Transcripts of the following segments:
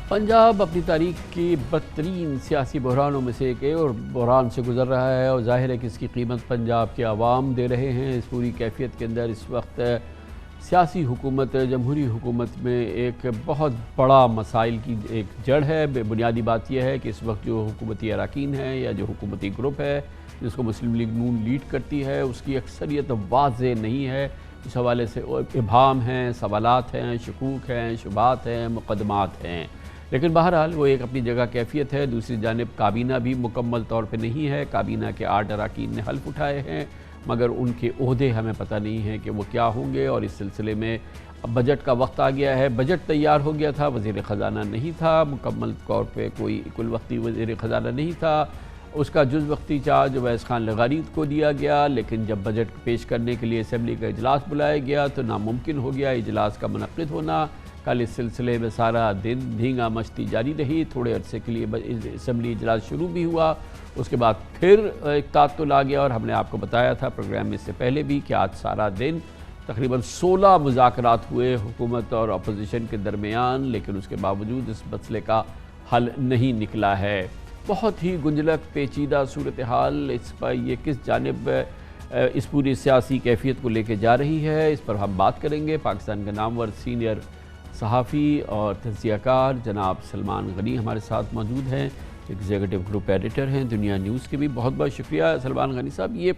پنجاب اپنی تاریخ کی بدترین سیاسی بحرانوں میں سے ایک اور بحران سے گزر رہا ہے، اور ظاہر ہے کہ اس کی قیمت پنجاب کے عوام دے رہے ہیں۔ اس پوری کیفیت کے اندر اس وقت سیاسی حکومت، جمہوری حکومت میں ایک بہت بڑا مسائل کی ایک جڑ ہے۔ بنیادی بات یہ ہے کہ اس وقت جو حکومتی اراکین ہیں یا جو حکومتی گروپ ہے جس کو مسلم لیگ نون لیڈ کرتی ہے، اس کی اکثریت واضح نہیں ہے۔ اس حوالے سے ابہام ہیں، سوالات ہیں، شکوک ہیں، شبہات ہیں، مقدمات ہیں، لیکن بہرحال وہ ایک اپنی جگہ کیفیت ہے۔ دوسری جانب کابینہ بھی مکمل طور پہ نہیں ہے۔ کابینہ کے 8 اراکین نے حلف اٹھائے ہیں، مگر ان کے عہدے ہمیں پتہ نہیں ہیں کہ وہ کیا ہوں گے، اور اس سلسلے میں اب بجٹ کا وقت آ گیا ہے۔ بجٹ تیار ہو گیا تھا، وزیر خزانہ نہیں تھا، مکمل طور پہ کوئی کل وقتی وزیر خزانہ نہیں تھا۔ اس کا جز وقتی چارج اویس خان لغارید کو دیا گیا، لیکن جب بجٹ پیش کرنے کے لیے اسمبلی کا اجلاس بلایا گیا تو ناممکن ہو گیا اجلاس کا منعقد ہونا۔ کل اس سلسلے میں سارا دن دھینگا مشتی جاری رہی۔ تھوڑے عرصے کے لیے اسمبلی اجلاس شروع بھی ہوا، اس کے بعد پھر ایک تعطل آ گیا، اور ہم نے آپ کو بتایا تھا پروگرام میں اس سے پہلے بھی کہ آج سارا دن تقریباً 16 مذاکرات ہوئے حکومت اور اپوزیشن کے درمیان، لیکن اس کے باوجود اس مسئلے کا حل نہیں نکلا ہے۔ بہت ہی گنجلک پیچیدہ صورتحال اس پر یہ کس جانب اس پوری سیاسی کیفیت کو لے کے جا رہی ہے، اس پر ہم بات کریں گے۔ پاکستان کا نامور سینئر صحافی اور تجزیہ کار جناب سلمان غنی ہمارے ساتھ موجود ہیں، ایگزیکٹو گروپ ایڈیٹر ہیں دنیا نیوز کے بھی۔ بہت بہت شکریہ سلمان غنی صاحب۔ یہ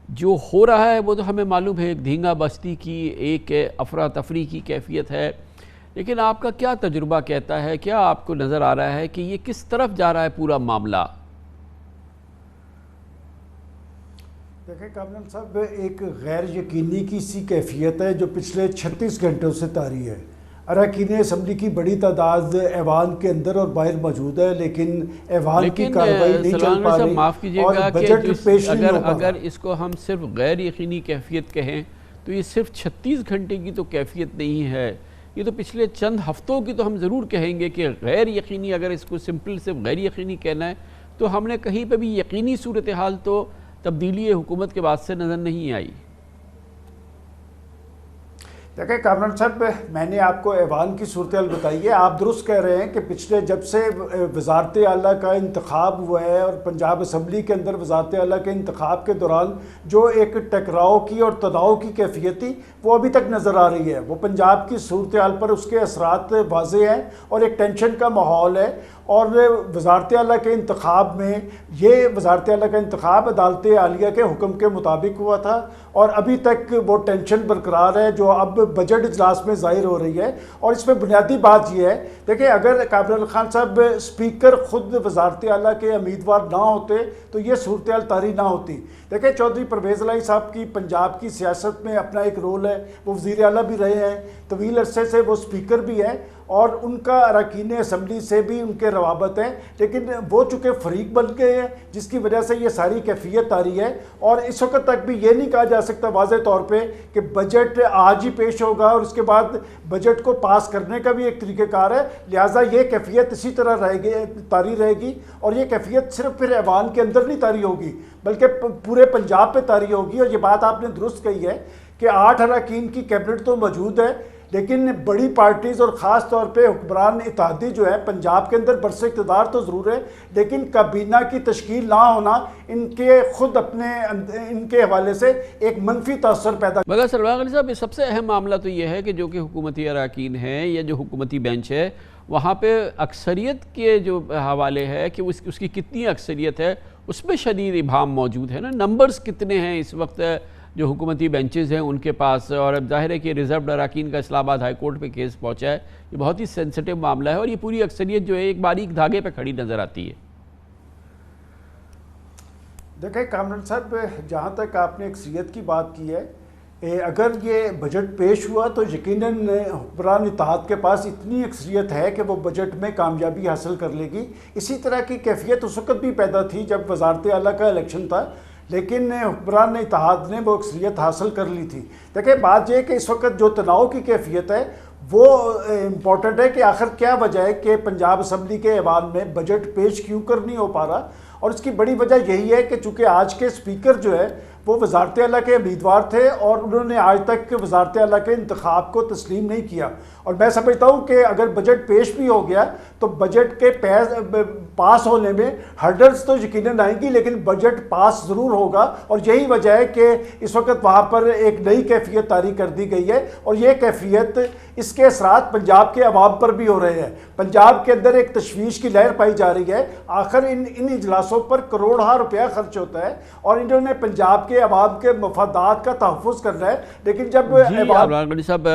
جو ہو رہا ہے وہ تو ہمیں معلوم ہے، ایک دھینگا بستی کی، ایک افراتفری کی کیفیت ہے، لیکن آپ کا کیا تجربہ کہتا ہے، کیا آپ کو نظر آ رہا ہے کہ یہ کس طرف جا رہا ہے پورا معاملہ؟ دیکھیں کامران صاحب، ایک غیر یقینی کی سی کیفیت ہے جو پچھلے 36 گھنٹوں سے طاری ہے۔ اراکین اسمبلی کی بڑی تعداد ایوان کے اندر اور باہر موجود ہے، لیکن ایوان کی کارروائی نہیں چل پا رہی، معاف کیجیے اور گا بجٹ پیش نہیں ہو پا رہا۔ اگر اس کو ہم صرف غیر یقینی کیفیت کہیں تو یہ صرف 36 گھنٹے کی تو کیفیت نہیں ہے، یہ تو پچھلے چند ہفتوں کی تو ہم ضرور کہیں گے کہ غیر یقینی۔ اگر اس کو سمپل صرف غیر یقینی کہنا ہے تو ہم نے کہیں پہ بھی یقینی صورتحال تو تبدیلی حکومت کے بعد سے نظر نہیں آئی۔ دیکھیں کامران صاحب، میں نے آپ کو ایوان کی صورتحال بتائی ہے۔ آپ درست کہہ رہے ہیں کہ پچھلے جب سے وزارت اعلیٰ کا انتخاب ہوا ہے اور پنجاب اسمبلی کے اندر وزارت اعلیٰ کے انتخاب کے دوران جو ایک ٹکراؤ کی اور تناؤ کی کیفیت تھی وہ ابھی تک نظر آ رہی ہے۔ وہ پنجاب کی صورتحال پر اس کے اثرات واضح ہیں اور ایک ٹینشن کا ماحول ہے، اور وزارت اعلیٰ کے انتخاب میں یہ وزارت اعلیٰ کا انتخاب عدالت عالیہ کے حکم کے مطابق ہوا تھا، اور ابھی تک وہ ٹینشن برقرار ہے جو اب بجٹ اجلاس میں ظاہر ہو رہی ہے۔ اور اس میں بنیادی بات یہ ہے، دیکھیں اگر کامران خان صاحب اسپیکر خود وزارت اعلیٰ کے امیدوار نہ ہوتے تو یہ صورتحال طاری نہ ہوتی۔ دیکھیں چودھری پرویز الہی صاحب کی پنجاب کی سیاست میں اپنا ایک رول ہے، وہ وزیر اعلیٰ بھی رہے ہیں، طویل عرصے سے وہ اسپیکر بھی ہیں، اور ان کا اراکین اسمبلی سے بھی ان کے روابط ہیں، لیکن وہ چونکہ فریق بن گئے ہیں جس کی وجہ سے یہ ساری کیفیت آ رہی ہے۔ اور اس وقت تک بھی یہ نہیں کہا جا سکتا واضح طور پہ کہ بجٹ آج ہی پیش ہوگا اور اس کے بعد بجٹ کو پاس کرنے کا بھی ایک طریقہ کار ہے، لہٰذا یہ کیفیت اسی طرح طاری رہے گی، اور یہ کیفیت صرف پھر ایوان کے اندر نہیں طاری ہوگی بلکہ پورے پنجاب پہ طاری ہوگی۔ اور یہ بات آپ نے درست کہی ہے کہ 8 اراکین کی کیبنٹ تو موجود ہے، لیکن بڑی پارٹیز اور خاص طور پہ حکمران اتحادی جو ہے پنجاب کے اندر برسر اقتدار تو ضرور ہے، لیکن کابینہ کی تشکیل نہ ہونا ان کے خود اپنے ان کے حوالے سے ایک منفی تاثر پیدا۔ مگر سلمان غنی صاحب، سب سے اہم معاملہ تو یہ ہے کہ جو کہ حکومتی اراکین ہیں یا جو حکومتی بینچ ہے وہاں پہ اکثریت کے جو حوالے ہے کہ اس کی کتنی اکثریت ہے، اس میں شدید ابہام موجود ہے نا۔ نمبرز کتنے ہیں اس وقت جو حکومتی بینچز ہیں ان کے پاس، اور اب ظاہر ہے کہ ریزروڈ اراکین کا اسلام آباد ہائی کورٹ پہ کیس پہنچا ہے، یہ بہت ہی سینسٹیو معاملہ ہے، اور یہ پوری اکثریت جو ہے ایک باریک دھاگے پہ کھڑی نظر آتی ہے۔ دیکھیں کامران صاحب، جہاں تک آپ نے اکثریت کی بات کی ہے، اگر یہ بجٹ پیش ہوا تو یقیناً حکمران اتحاد کے پاس اتنی اکثریت ہے کہ وہ بجٹ میں کامیابی حاصل کر لے گی۔ اسی طرح کی کیفیت اس وقت بھی پیدا تھی جب وزارت اعلیٰ کا الیکشن تھا، لیکن حکمران اتحاد نے وہ اکثریت حاصل کر لی تھی۔ دیکھیں بات یہ کہ اس وقت جو تناؤ کی کیفیت ہے وہ امپورٹنٹ ہے کہ آخر کیا وجہ ہے کہ پنجاب اسمبلی کے ایوان میں بجٹ پیش کیوں کر نہیں ہو پا رہا، اور اس کی بڑی وجہ یہی ہے کہ چونکہ آج کے اسپیکر جو ہے وہ وزارت اعلیٰ کے امیدوار تھے اور انہوں نے آج تک وزارت اعلیٰ کے انتخاب کو تسلیم نہیں کیا، اور میں سمجھتا ہوں کہ اگر بجٹ پیش بھی ہو گیا تو بجٹ کے پاس ہونے میں ہرڈلز تو یقیناً آئیں گی، لیکن بجٹ پاس ضرور ہوگا، اور یہی وجہ ہے کہ اس وقت وہاں پر ایک نئی کیفیت طاری کر دی گئی ہے، اور یہ کیفیت اس کے اثرات پنجاب کے عوام پر بھی ہو رہے ہیں۔ پنجاب کے اندر ایک تشویش کی لہر پائی جا رہی ہے، آخر ان اجلاسوں پر کروڑہا روپیہ خرچ ہوتا ہے اور انہوں نے پنجاب کے عوام کے مفادات کا تحفظ کرنا ہے، لیکن جب عمران غنی صاحب